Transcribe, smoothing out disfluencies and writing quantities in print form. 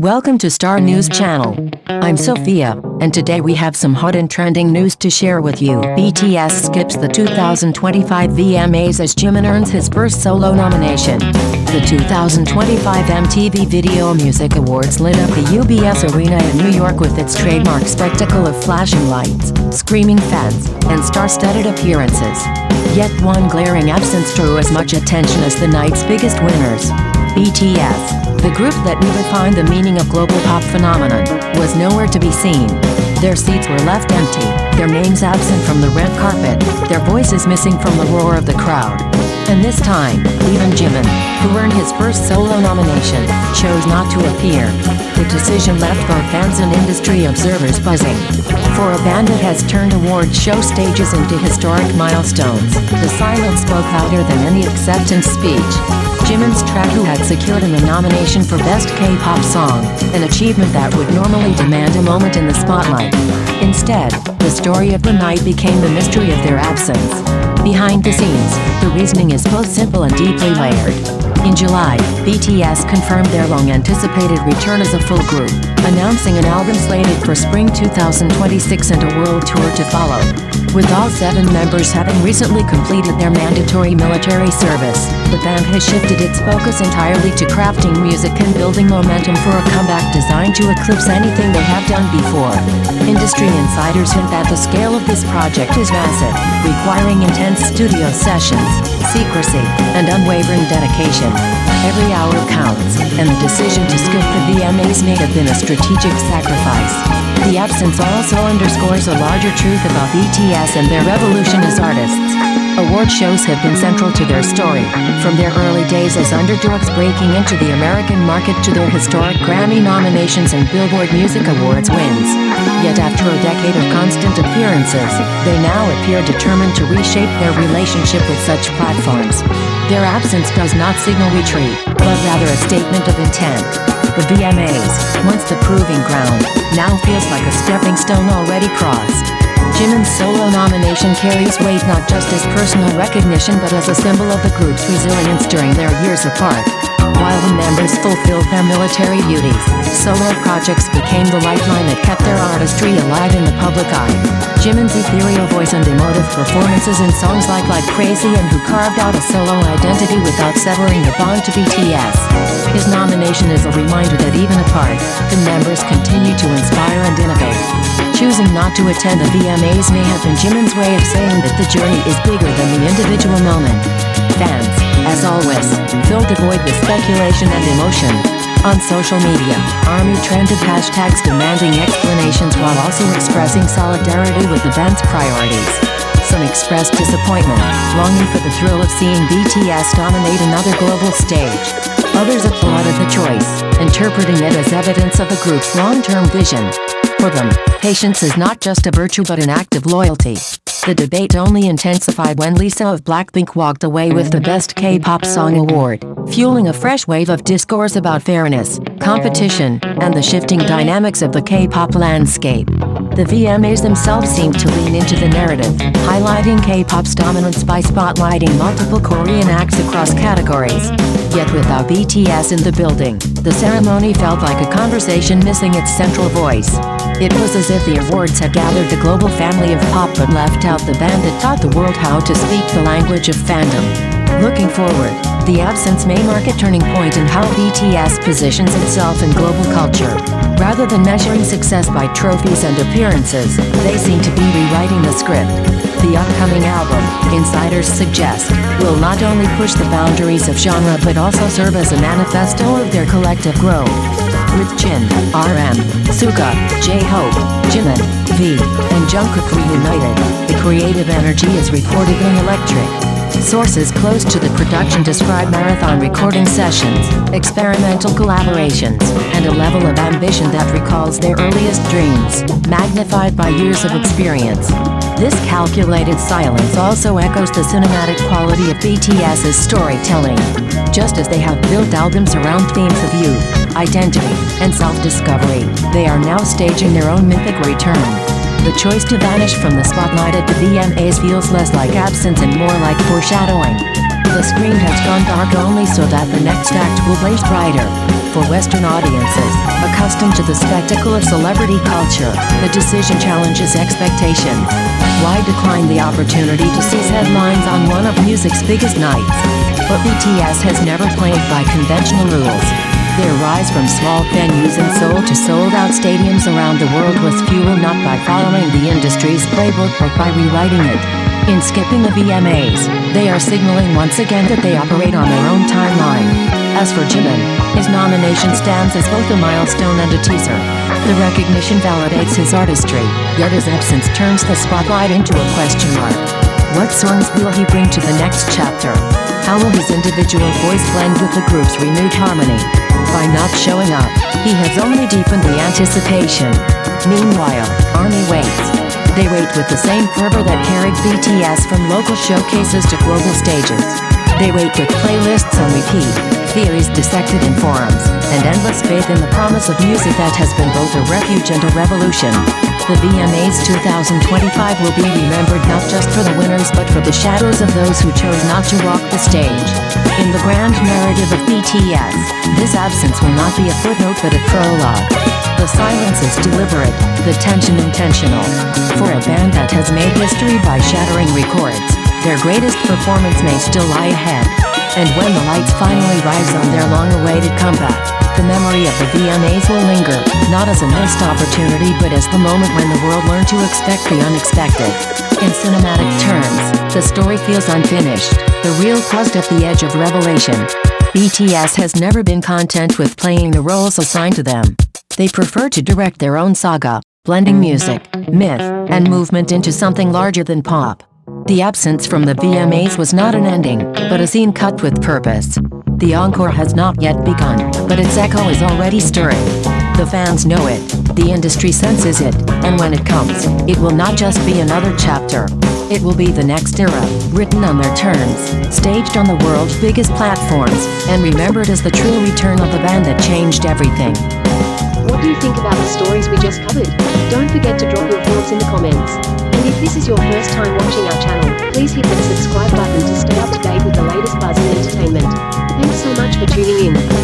Welcome to Star News Channel. I'm Sophia, and today we have some hot and trending news to share with you. BTS skips the 2025 VMAs as Jimin earns his first solo nomination. The 2025 MTV Video Music Awards lit up the UBS Arena in New York with its trademark spectacle of flashing lights, screaming fans, and star-studded appearances. Yet one glaring absence drew as much attention as the night's biggest winners. BTS, the group that redefined the meaning of global pop phenomenon, was nowhere to be seen. Their seats were left empty, their names absent from the red carpet, their voices missing from the roar of the crowd. And this time, even Jimin, who earned his first solo nomination, chose not to appear. The decision left our fans and industry observers buzzing. For a band that has turned award show stages into historic milestones, the silence spoke louder than any acceptance speech. Jimin's track who had secured him a nomination for Best K-Pop Song, an achievement that would normally demand a moment in the spotlight. Instead, the story of the night became the mystery of their absence. Behind the scenes, the reasoning is both simple and deeply layered. In July, BTS confirmed their long-anticipated return as a full group, announcing an album slated for spring 2026 and a world tour to follow. With all 7 members having recently completed their mandatory military service, the band has shifted its focus entirely to crafting music and building momentum for a comeback designed to eclipse anything they have done before. Industry insiders hint that the scale of this project is massive, requiring intense studio sessions, secrecy, and unwavering dedication. Every hour counts, and the decision to skip the VMAs may have been a strategic sacrifice. The absence also underscores a larger truth about BTS and their revolution as artists. Award shows have been central to their story, from their early days as underdogs breaking into the American market to their historic Grammy nominations and Billboard Music Awards wins. Yet after a decade of constant appearances, they now appear determined to reshape their relationship with such platforms. Their absence does not signal retreat, but rather a statement of intent. The VMAs, once the proving ground, now feels like a stepping stone already crossed. Jimin's solo nomination carries weight not just as personal recognition but as a symbol of the group's resilience during their years apart. While the members fulfilled their military duties, solo projects became the lifeline that kept their artistry alive in the public eye. Jimin's ethereal voice and emotive performances in songs like Crazy and Who carved out a solo identity without severing the bond to BTS. His nomination is a reminder that even apart, the members continue to inspire and innovate. Choosing not to attend the VMAs may have been Jimin's way of saying that the journey is bigger than the individual moment. Fans, as always, filled the void with speculation and emotion. On social media, ARMY trended hashtags demanding explanations while also expressing solidarity with the band's priorities. Some expressed disappointment, longing for the thrill of seeing BTS dominate another global stage. Others applauded the choice, interpreting it as evidence of the group's long-term vision. For them, patience is not just a virtue but an act of loyalty. The debate only intensified when Lisa of Blackpink walked away with the Best K-Pop Song award, fueling a fresh wave of discourse about fairness, competition, and the shifting dynamics of the K-pop landscape. The VMAs themselves seemed to lean into the narrative, highlighting K-pop's dominance by spotlighting multiple Korean acts across categories. Yet without BTS in the building, the ceremony felt like a conversation missing its central voice. It was as if the awards had gathered the global family of pop but left out the band that taught the world how to speak the language of fandom. Looking forward, the absence may mark a turning point in how BTS positions itself in global culture. Rather than measuring success by trophies and appearances, they seem to be rewriting the script. The upcoming album, insiders suggest, will not only push the boundaries of genre but also serve as a manifesto of their collective growth. With Jin, RM, Suga, J-Hope, Jimin, V, and Jungkook reunited, the creative energy is reportedly electric. Sources close to the production describe marathon recording sessions, experimental collaborations, and a level of ambition that recalls their earliest dreams, magnified by years of experience. This calculated silence also echoes the cinematic quality of BTS's storytelling. Just as they have built albums around themes of youth, identity, and self-discovery, they are now staging their own mythic return. The choice to vanish from the spotlight at the VMAs feels less like absence and more like foreshadowing. The screen has gone dark only so that the next act will blaze brighter. For Western audiences, accustomed to the spectacle of celebrity culture, the decision challenges expectations. Why decline the opportunity to seize headlines on one of music's biggest nights? But BTS has never played by conventional rules. Their rise from small venues in Seoul to sold-out stadiums around the world was fueled not by following the industry's playbook but by rewriting it. In skipping the VMAs, they are signaling once again that they operate on their own timeline. As for Jimin, his nomination stands as both a milestone and a teaser. The recognition validates his artistry, yet his absence turns the spotlight into a question mark. What songs will he bring to the next chapter? How will his individual voice blend with the group's renewed harmony? By not showing up, he has only deepened the anticipation. Meanwhile, ARMY waits. They wait with the same fervor that carried BTS from local showcases to global stages. They wait with playlists on repeat, theories dissected in forums, and endless faith in the promise of music that has been both a refuge and a revolution. The VMAs 2025 will be remembered not just for the winners but for the shadows of those who chose not to walk the stage. In the grand narrative of BTS, this absence will not be a footnote but a prologue. The silence is deliberate, the tension intentional. For a band that has made history by shattering records, their greatest performance may still lie ahead. And when the lights finally rise on their long-awaited comeback, the memory of the VMAs will linger, not as a missed opportunity but as the moment when the world learned to expect the unexpected. In cinematic terms, the story feels unfinished, the reel paused at the edge of revelation. BTS has never been content with playing the roles assigned to them. They prefer to direct their own saga, blending music, myth, and movement into something larger than pop. The absence from the VMAs was not an ending, but a scene cut with purpose. The encore has not yet begun, but its echo is already stirring. The fans know it, the industry senses it, and when it comes, it will not just be another chapter. It will be the next era, written on their terms, staged on the world's biggest platforms, and remembered as the true return of the band that changed everything. What do you think about the stories we just covered? Don't forget to drop your thoughts in the comments. And if this is your first time watching our channel, please hit that subscribe button to stay up to date with the latest buzz and entertainment. Thanks so much for tuning in.